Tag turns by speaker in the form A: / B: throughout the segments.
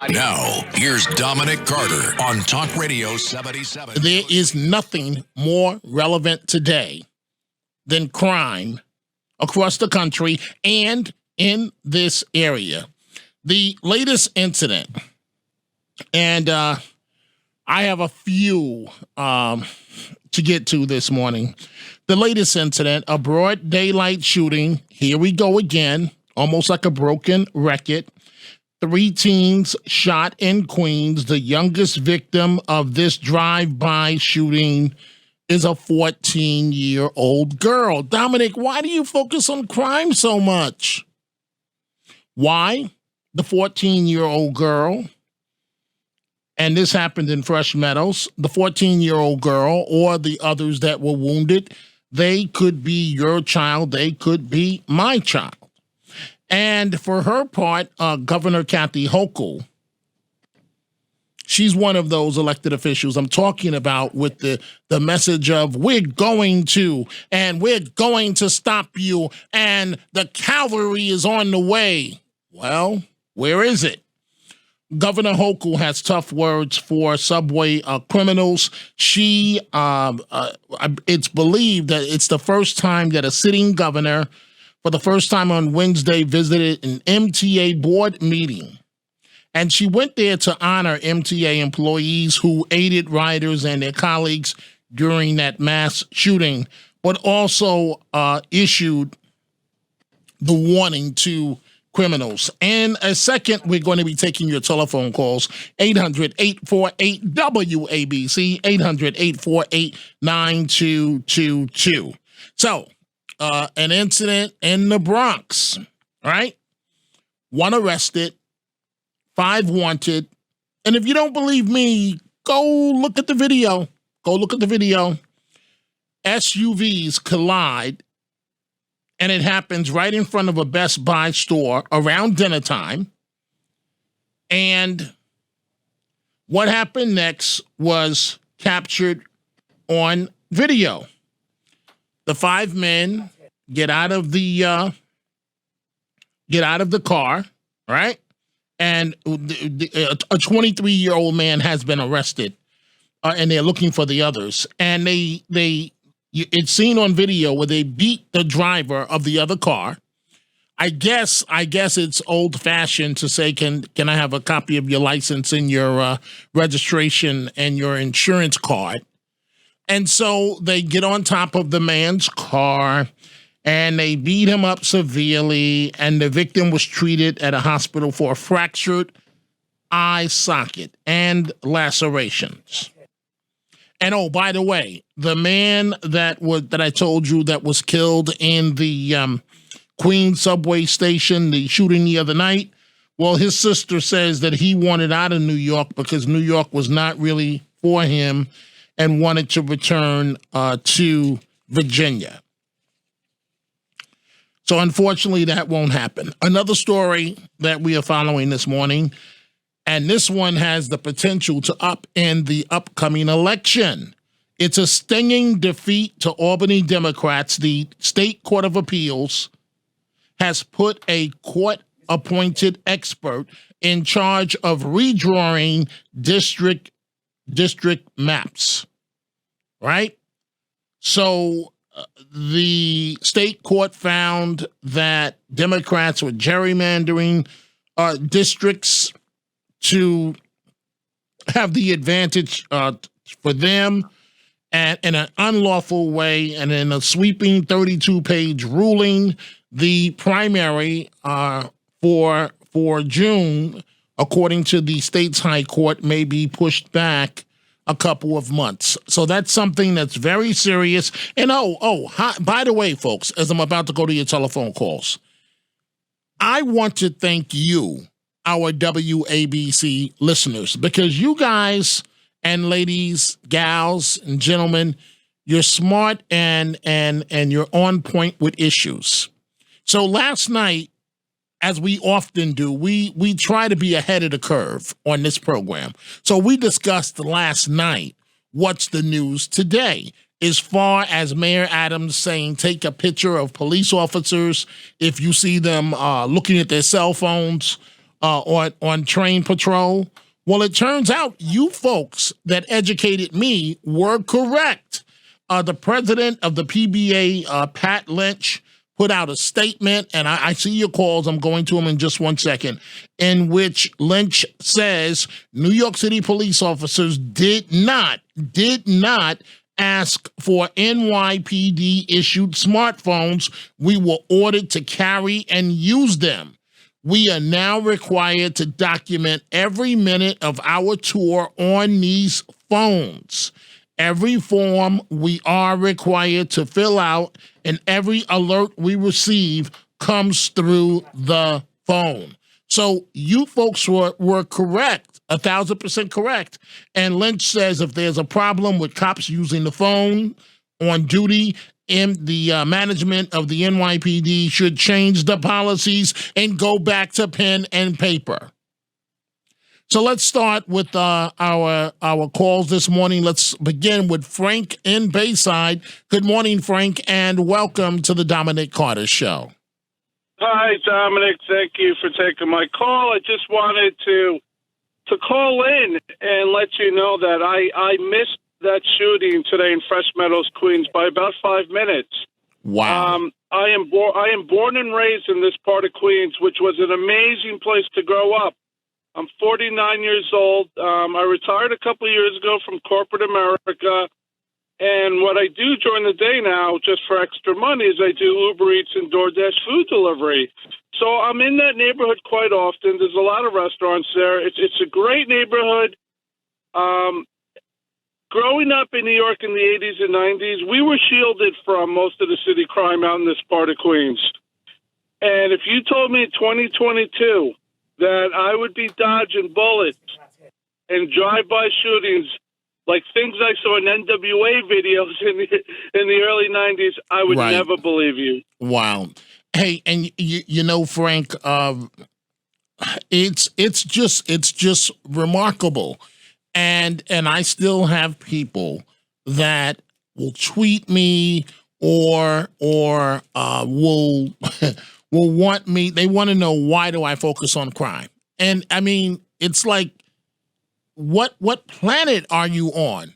A: Now, here's Dominic Carter on Talk Radio 77.
B: There is nothing more relevant today than crime across the country and in this area. The latest incident, and I have a few to get to this morning. The latest incident, a broad daylight shooting. Here we go again, almost like a broken record. 3 teens shot in Queens. The youngest victim of this drive-by shooting is a 14-year-old girl. Dominic, why do you focus on crime so much? Why? The 14-year-old girl, and this happened in Fresh Meadows, the 14-year-old girl or the others that were wounded, they could be your child, they could be my child. And for her part, Governor Kathy Hochul, she's one of those elected officials I'm talking about with the message of we're going to, and we're going to stop you, and the cavalry is on the way. Well, where is it? Governor Hochul has tough words for subway criminals. She, it's believed that it's the first time that a sitting governor, for the first time on Wednesday, visited an MTA board meeting. And she went there to honor MTA employees who aided riders and their colleagues during that mass shooting, but also issued the warning to criminals. In a second, we're going to be taking your telephone calls, 800-848-WABC, 800-848-9222. So, an incident in the Bronx, right? 1 arrested, 5 wanted. And if you don't believe me, go look at the video. Go look at the video. SUVs collide, and it happens right in front of a Best Buy store around dinner time. And what happened next was captured on video. The 5 men get out of the car, right? And a 23-year-old man has been arrested, and they're looking for the others. And it's seen on video where they beat the driver of the other car. I guess it's old-fashioned to say, can I have a copy of your license and your registration and your insurance card? And so they get on top of the man's car and they beat him up severely, and the victim was treated at a hospital for a fractured eye socket and lacerations. And oh, by the way, the man that I told you that was killed in the Queens subway station, the shooting the other night, well, his sister says that he wanted out of New York because New York was not really for him, and wanted to return to Virginia. So unfortunately, that won't happen. Another story that we are following this morning, and this one has the potential to upend the upcoming election. It's a stinging defeat to Albany Democrats. The State Court of Appeals has put a court-appointed expert in charge of redrawing district maps, right? So the state court found that Democrats were gerrymandering districts to have the advantage for them, and in an unlawful way, and in a sweeping 32-page ruling, the primary for June, according to the state's high court, may be pushed back a couple of months. So that's something that's very serious. And by the way, folks, as I'm about to go to your telephone calls, I want to thank you, our WABC listeners, because you guys and ladies, gals and gentlemen, you're smart and you're on point with issues. So last night, as we often do, we try to be ahead of the curve on this program. So we discussed last night what's the news today, as far as Mayor Adams saying take a picture of police officers if you see them looking at their cell phones, on train patrol. Well, it turns out you folks that educated me were correct. The president of the PBA, Pat Lynch, put out a statement, and I see your calls. I'm going to them in just 1 second, in which Lynch says New York City police officers did not ask for NYPD-issued smartphones. We were ordered to carry and use them. We are now required to document every minute of our tour on these phones. Every form we are required to fill out and every alert we receive comes through the phone. So you folks were correct, 1,000% correct. And Lynch says if there's a problem with cops using the phone on duty, the management of the NYPD should change the policies and go back to pen and paper. So let's start with our calls this morning. Let's begin with Frank in Bayside. Good morning, Frank, and welcome to the Dominic Carter Show.
C: Hi, Dominic. Thank you for taking my call. I just wanted to call in and let you know that I missed that shooting today in Fresh Meadows, Queens, by about 5 minutes.
B: Wow.
C: I am born and raised in this part of Queens, which was an amazing place to grow up. I'm 49 years old. I retired a couple of years ago from corporate America. And what I do during the day now, just for extra money, is I do Uber Eats and DoorDash food delivery. So I'm in that neighborhood quite often. There's a lot of restaurants there. It's a great neighborhood. Growing up in New York in the 80s and 90s, we were shielded from most of the city crime out in this part of Queens. And if you told me in 2022 that I would be dodging bullets and drive-by shootings like things I saw in NWA videos in the early 90s, I would never believe you.
B: Wow. Hey, and you know, Frank, it's just remarkable. And I still have people that will tweet me or will will want me. They want to know, why do I focus on crime? And I mean, it's like, what planet are you on?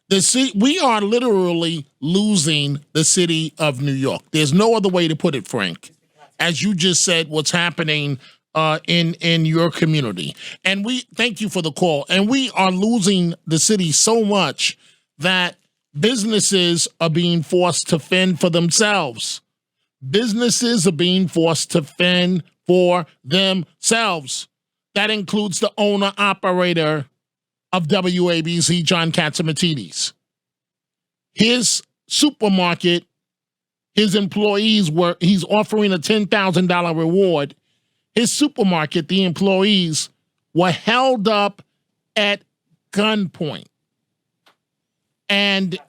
B: The city, we are literally losing the city of New York. There's no other way to put it, Frank. As you just said, what's happening in your community. And we thank you for the call. And we are losing the city so much that businesses are being forced to fend for themselves. Businesses are being forced to fend for themselves. That includes the owner-operator of WABC, John Catsimatidis. His supermarket, his employees he's offering a $10,000 reward. His supermarket, the employees were held up at gunpoint. And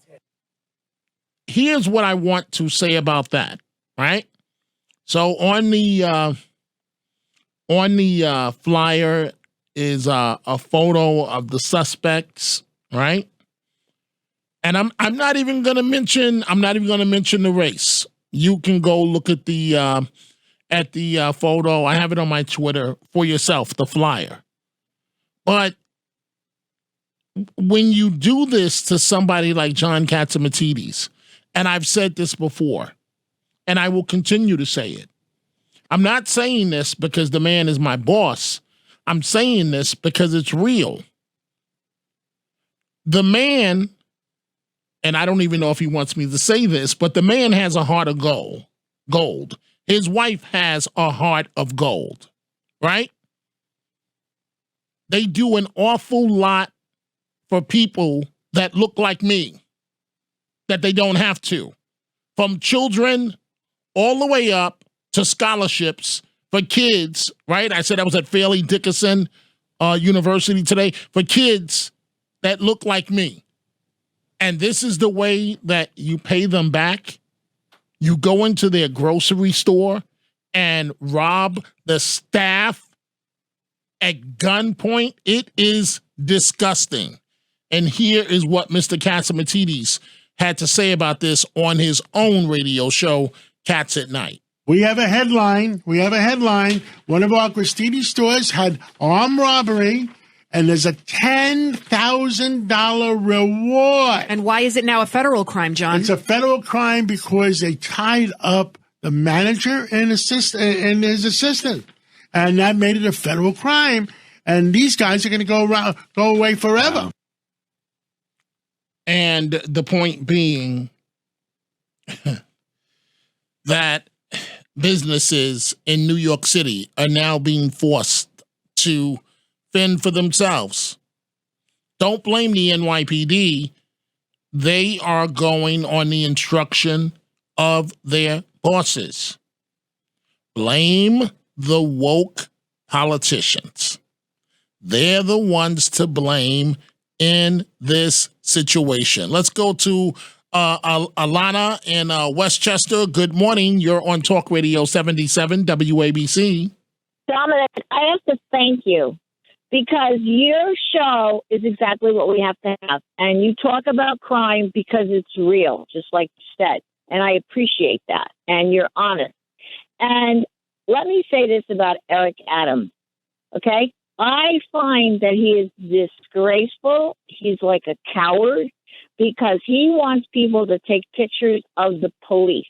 B: here's what I want to say about that, right? So on the flyer is a photo of the suspects, right? And I'm not even going to mention the race. You can go look at the photo. I have it on my Twitter for yourself, the flyer. But when you do this to somebody like John Catsimatidis, and I've said this before, and I will continue to say it, I'm not saying this because the man is my boss. I'm saying this because it's real. The man, and I don't even know if he wants me to say this, but the man has a heart of gold. His wife has a heart of gold, right? They do an awful lot for people that look like me, that they don't have to. From children all the way up to scholarships for kids, right? I said I was at Fairleigh Dickinson University today, for kids that look like me. And this is the way that you pay them back. You go into their grocery store and rob the staff at gunpoint. It is disgusting. And here is what Mr. Catsimatidis had to say about this on his own radio show, Cats at Night.
D: We have a headline. One of our Christine stores had armed robbery, and there's a $10,000 reward.
E: And why is it now a federal crime, John?
D: It's a federal crime because they tied up the manager and his assistant, and that made it a federal crime. And these guys are going to go away forever.
B: And the point being that businesses in New York City are now being forced to fend for themselves. Don't blame the NYPD. They are going on the instruction of their bosses. Blame the woke politicians. They're the ones to blame in this situation. Let's go to Alana in Westchester. Good morning. You're on Talk Radio 77 WABC.
F: Dominic, I have to thank you because your show is exactly what we have to have. And you talk about crime because it's real, just like you said. And I appreciate that. And you're honest. And let me say this about Eric Adams, okay? I find that he is disgraceful. He's like a coward because he wants people to take pictures of the police.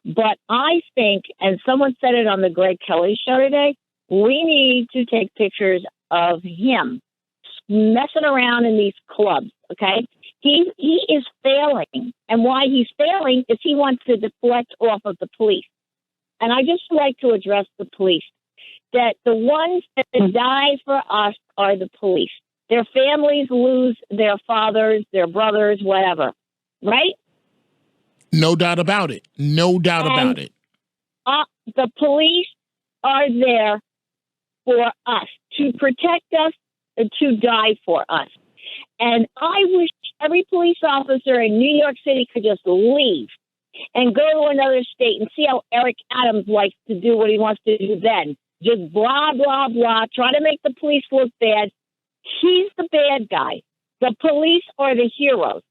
F: But I think, and someone said it on the Greg Kelly show today, we need to take pictures of him messing around in these clubs, okay? He is failing. And why he's failing is he wants to deflect off of the police. And I just like to address the police, that the ones that die for us are the police. Their families lose their fathers, their brothers, whatever, right?
B: No doubt about it. No doubt about it.
F: The police are there for us, to protect us, and to die for us. And I wish every police officer in New York City could just leave and go to another state and see how Eric Adams likes to do what he wants to do then. Just blah, blah, blah, try to make the police look bad. He's the bad guy. The police are the heroes.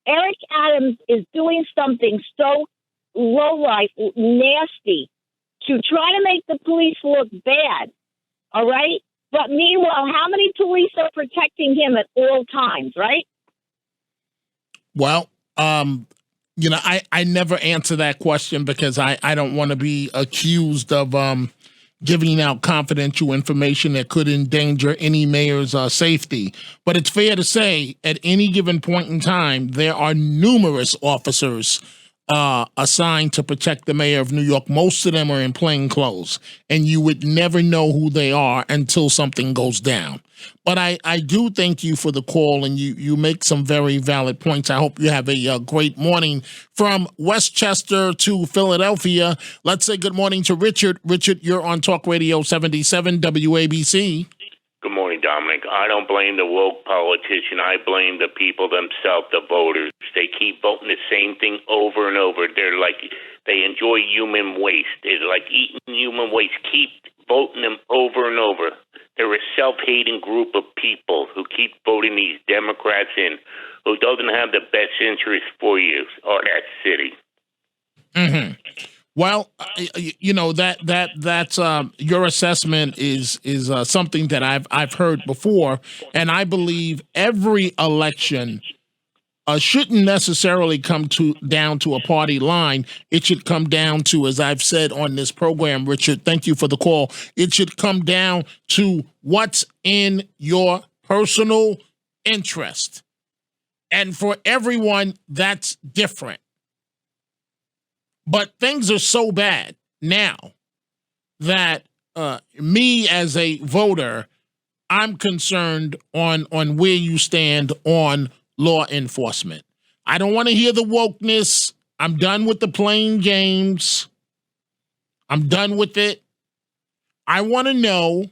F: Eric Adams is doing something so low-life, nasty, to try to make the police look bad, all right? But meanwhile, how many police are protecting him at all times, right?
B: Well, I never answer that question because I don't want to be accused of giving out confidential information that could endanger any mayor's safety. But it's fair to say at any given point in time, there are numerous officers assigned to protect the mayor of New York. Most of them are in plain clothes, and you would never know who they are until something goes down. But I do thank you for the call, and you make some very valid points. I hope you have a great morning. From Westchester to Philadelphia, let's say good morning to Richard. Richard, you're on Talk Radio 77 WABC.
G: Good morning, Dominic. I don't blame the woke politician. I blame the people themselves, the voters. They keep voting the same thing over and over. They enjoy human waste. They're like eating human waste. Keep voting them over and over. They're a self-hating group of people who keep voting these Democrats in, who doesn't have the best interest for you or that city.
B: Mm-hmm. Well, that's your assessment is something that I've heard before, and I believe every election shouldn't necessarily come down to a party line. It should come down to, as I've said on this program, Richard, thank you for the call. It should come down to what's in your personal interest, and for everyone, that's different. But things are so bad now that me as a voter, I'm concerned on where you stand on law enforcement. I don't want to hear the wokeness. I'm done with the playing games. I'm done with it. I want to know,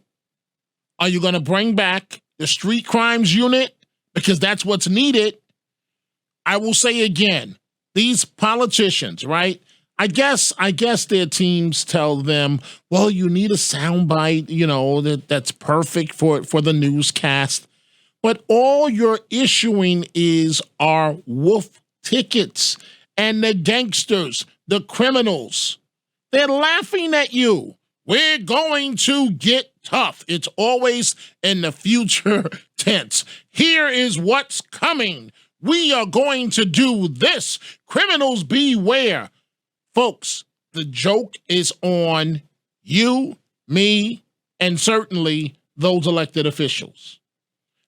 B: are you going to bring back the street crimes unit? Because that's what's needed. I will say again, these politicians, right? I guess their teams tell them, well, you need a soundbite, that's perfect for the newscast. But all you're issuing are wolf tickets, and the gangsters, the criminals, They're laughing at you. We're going to get tough. It's always in the future tense. Here is what's coming. We are going to do this. Criminals beware. Folks, the joke is on you, me, and certainly those elected officials.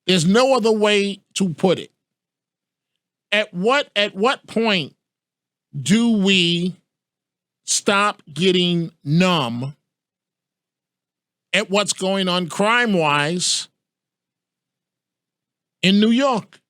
B: There's no other way to put it. At what point do we stop getting numb at what's going on crime-wise in New York?